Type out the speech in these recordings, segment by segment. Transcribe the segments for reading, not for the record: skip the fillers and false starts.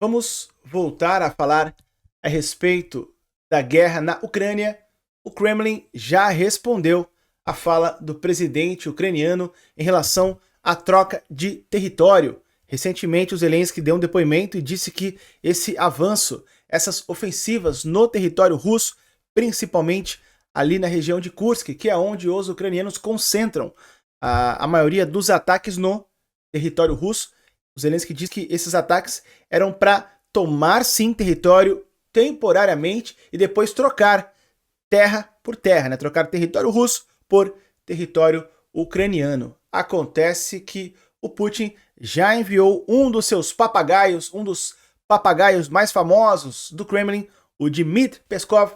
Vamos voltar a falar a respeito da guerra na Ucrânia. O Kremlin já respondeu à fala do presidente ucraniano em relação à troca de território. Recentemente, o Zelensky deu um depoimento e disse que esse avanço, essas ofensivas no território russo, principalmente ali na região de Kursk, que é onde os ucranianos concentram a maioria dos ataques no território russo. O Zelensky diz que esses ataques eram para tomar sim território temporariamente e depois trocar terra por terra, né? Trocar território russo por território ucraniano. Acontece que o Putin já enviou um dos seus papagaios, um dos papagaios mais famosos do Kremlin, o Dmitry Peskov,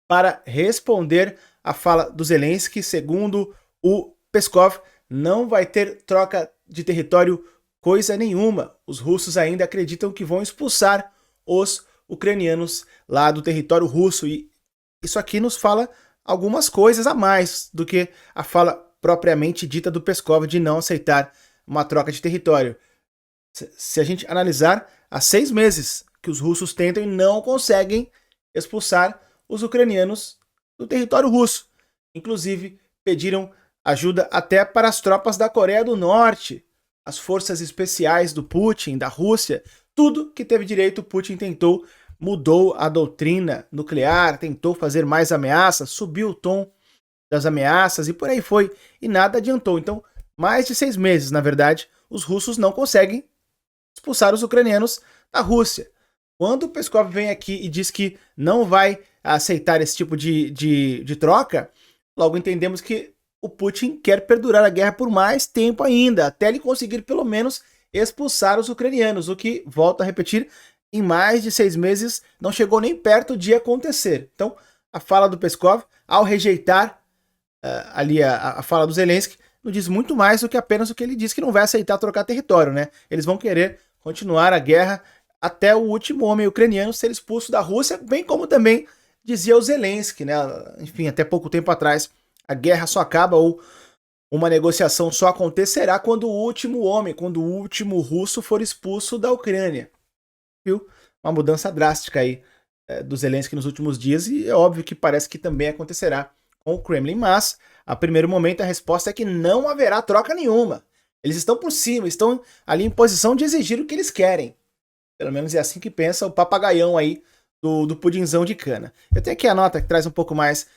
para responder à fala do Zelensky. Segundo o Peskov, não vai ter troca de território coisa nenhuma. Os russos ainda acreditam que vão expulsar os ucranianos lá do território russo. E isso aqui nos fala algumas coisas a mais do que a fala propriamente dita do Peskov de não aceitar uma troca de território. Se a gente analisar, há 6 meses que os russos tentam e não conseguem expulsar os ucranianos do território russo. Inclusive, pediram ajuda até para as tropas da Coreia do Norte, as forças especiais do Putin, da Rússia. Tudo que teve direito, o Putin tentou, mudou a doutrina nuclear, tentou fazer mais ameaças, subiu o tom das ameaças e por aí foi, e nada adiantou. Então, mais de 6 meses, na verdade, os russos não conseguem expulsar os ucranianos da Rússia. Quando o Peskov vem aqui e diz que não vai aceitar esse tipo de troca, logo entendemos que o Putin quer perdurar a guerra por mais tempo ainda, até ele conseguir pelo menos expulsar os ucranianos, o que, volto a repetir, em mais de 6 meses não chegou nem perto de acontecer. Então, a fala do Peskov, ao rejeitar ali a fala do Zelensky, não diz muito mais do que apenas o que ele diz, que não vai aceitar trocar território, né? Eles vão querer continuar a guerra até o último homem ucraniano ser expulso da Rússia, bem como também dizia o Zelensky, né? Enfim, até pouco tempo atrás, a guerra só acaba ou uma negociação só acontecerá quando o último homem, quando o último russo for expulso da Ucrânia. Viu? Uma mudança drástica aí do Zelensky nos últimos dias e é óbvio que parece que também acontecerá com o Kremlin, mas a primeiro momento a resposta é que não haverá troca nenhuma. Eles estão por cima, estão ali em posição de exigir o que eles querem. Pelo menos é assim que pensa o papagaião aí do pudinzão de cana. Eu tenho aqui a nota que traz um pouco mais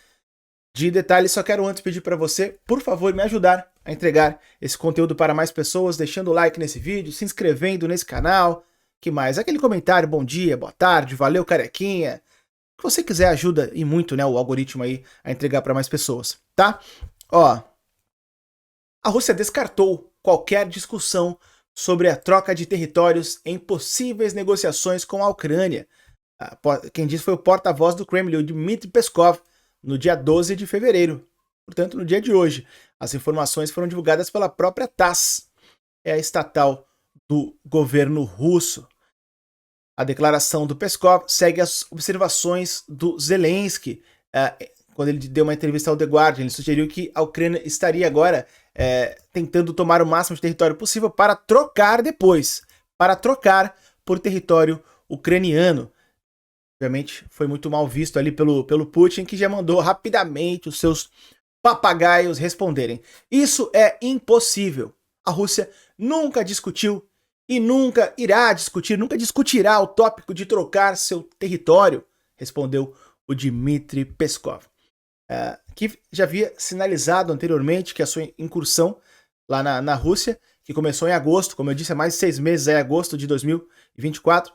de detalhes, só quero antes pedir para você, por favor, me ajudar a entregar esse conteúdo para mais pessoas, deixando o like nesse vídeo, se inscrevendo nesse canal, que mais? Aquele comentário, bom dia, boa tarde, valeu carequinha. O que você quiser ajuda e muito, né, o algoritmo aí a entregar para mais pessoas, tá? Ó, a Rússia descartou qualquer discussão sobre a troca de territórios em possíveis negociações com a Ucrânia. Quem disse foi o porta-voz do Kremlin, o Dmitry Peskov, no dia 12 de fevereiro, portanto no dia de hoje. As informações foram divulgadas pela própria TASS, é a estatal do governo russo. A declaração do Peskov segue as observações do Zelensky, quando ele deu uma entrevista ao The Guardian. Ele sugeriu que a Ucrânia estaria agora tentando tomar o máximo de território possível para trocar depois, para trocar por território ucraniano. Obviamente foi muito mal visto ali pelo Putin, que já mandou rapidamente os seus papagaios responderem. Isso é impossível. A Rússia nunca discutiu e nunca irá discutir, nunca discutirá o tópico de trocar seu território, respondeu o Dmitry Peskov, que já havia sinalizado anteriormente que a sua incursão lá na Rússia, que começou em agosto, como eu disse, há mais de 6 meses, em agosto de 2024,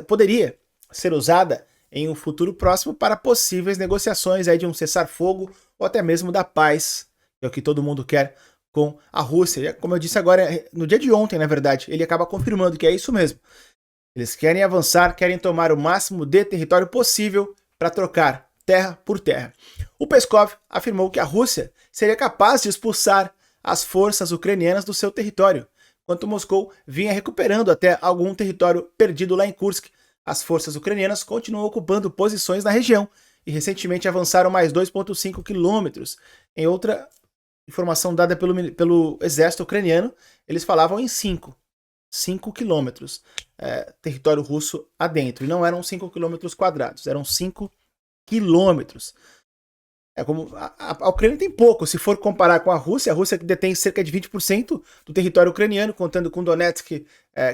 poderia ser usada em um futuro próximo para possíveis negociações aí de um cessar-fogo ou até mesmo da paz, que é o que todo mundo quer com a Rússia. Como eu disse agora, no dia de ontem, na verdade, ele acaba confirmando que é isso mesmo. Eles querem avançar, querem tomar o máximo de território possível para trocar terra por terra. O Peskov afirmou que a Rússia seria capaz de expulsar as forças ucranianas do seu território, enquanto Moscou vinha recuperando até algum território perdido lá em Kursk. As forças ucranianas continuam ocupando posições na região e recentemente avançaram mais 2,5 quilômetros. Em outra informação dada pelo exército ucraniano, eles falavam em 5. 5 quilômetros, território russo adentro. E não eram 5 quilômetros quadrados, eram 5 quilômetros. Como a Ucrânia tem pouco, se for comparar com a Rússia que detém cerca de 20% do território ucraniano, contando com Donetsk,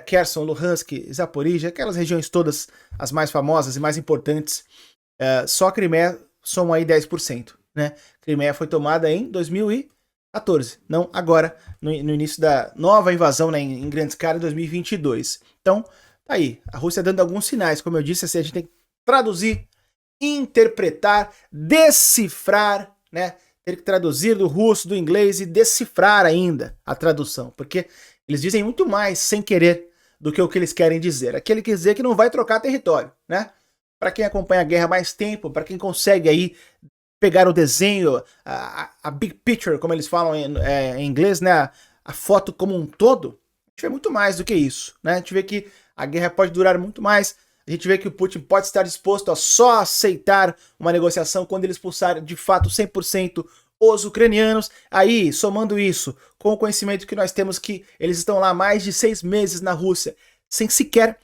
Kherson, Luhansk, Zaporizhia, aquelas regiões todas as mais famosas e mais importantes. Só a Crimeia soma aí 10%. Né? Crimeia foi tomada em 2014, não agora, no início da nova invasão, né, em grande escala, em 2022. Então, tá aí, a Rússia dando alguns sinais, como eu disse, assim, a gente tem que traduzir, interpretar, decifrar, né? Ter que traduzir do russo, do inglês e decifrar ainda a tradução, porque eles dizem muito mais sem querer do que o que eles querem dizer. Aquele quer dizer que não vai trocar território, né? Para quem acompanha a guerra há mais tempo, para quem consegue aí pegar o desenho, a big picture, como eles falam em inglês, né? A foto como um todo, a gente vê muito mais do que isso, né? A gente vê que a guerra pode durar muito mais. A gente vê que o Putin pode estar disposto a só aceitar uma negociação quando ele expulsar de fato 100% os ucranianos. Aí, somando isso com o conhecimento que nós temos que eles estão lá há mais de 6 meses na Rússia, sem sequer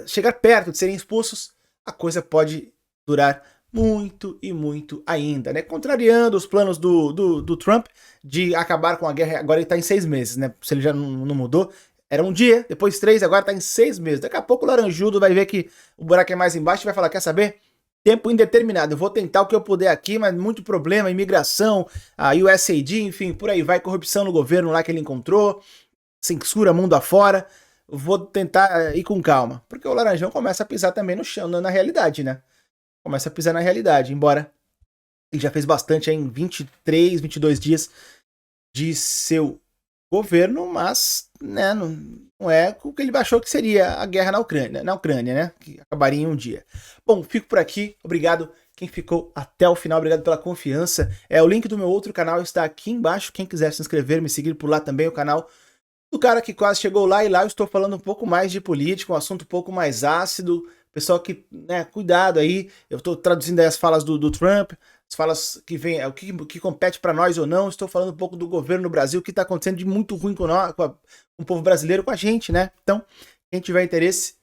chegar perto de serem expulsos, a coisa pode durar muito e muito ainda, né? Contrariando os planos do Trump de acabar com a guerra. Agora ele está em 6 meses, né? Se ele já não mudou. Era um dia, depois 3, agora tá em 6 meses. Daqui a pouco o laranjudo vai ver que o buraco é mais embaixo e vai falar, quer saber? Tempo indeterminado, eu vou tentar o que eu puder aqui, mas muito problema, imigração, a USAID, enfim, por aí vai, corrupção no governo lá que ele encontrou, censura mundo afora, vou tentar ir com calma. Porque o laranjão começa a pisar também no chão, na realidade, né? Começa a pisar na realidade, embora ele já fez bastante em 23, 22 dias de seu governo, mas né, não é o que ele achou que seria a guerra na Ucrânia, né? Que acabaria em um dia. Bom, fico por aqui. Obrigado quem ficou até o final. Obrigado pela confiança. O link do meu outro canal está aqui embaixo. Quem quiser se inscrever, me seguir por lá também, o canal do cara que quase chegou lá. E lá eu estou falando um pouco mais de política, um assunto um pouco mais ácido. Pessoal que, né, cuidado aí. Eu estou traduzindo aí as falas do Trump, as falas que vem, o que compete para nós ou não. Estou falando um pouco do governo no Brasil, o que está acontecendo de muito ruim com o povo brasileiro, com a gente, né? Então, quem tiver interesse,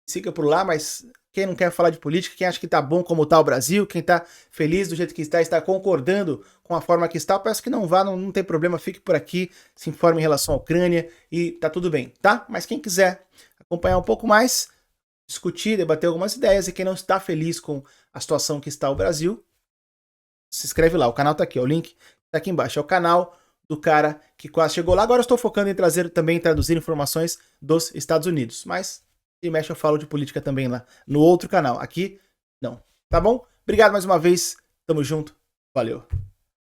siga por lá, mas quem não quer falar de política, quem acha que tá bom como tá o Brasil, quem tá feliz do jeito que está concordando com a forma que está, eu peço que não vá, não tem problema, fique por aqui, se informe em relação à Ucrânia e tá tudo bem, tá? Mas quem quiser acompanhar um pouco mais, discutir, debater algumas ideias, e quem não está feliz com a situação que está o Brasil, se inscreve lá, o canal tá aqui, ó, o link tá aqui embaixo, é o canal do cara que quase chegou lá. Agora eu estou focando em traduzir informações dos Estados Unidos, mas e mexe eu falo de política também lá no outro canal, aqui não, tá bom? Obrigado mais uma vez, tamo junto, valeu!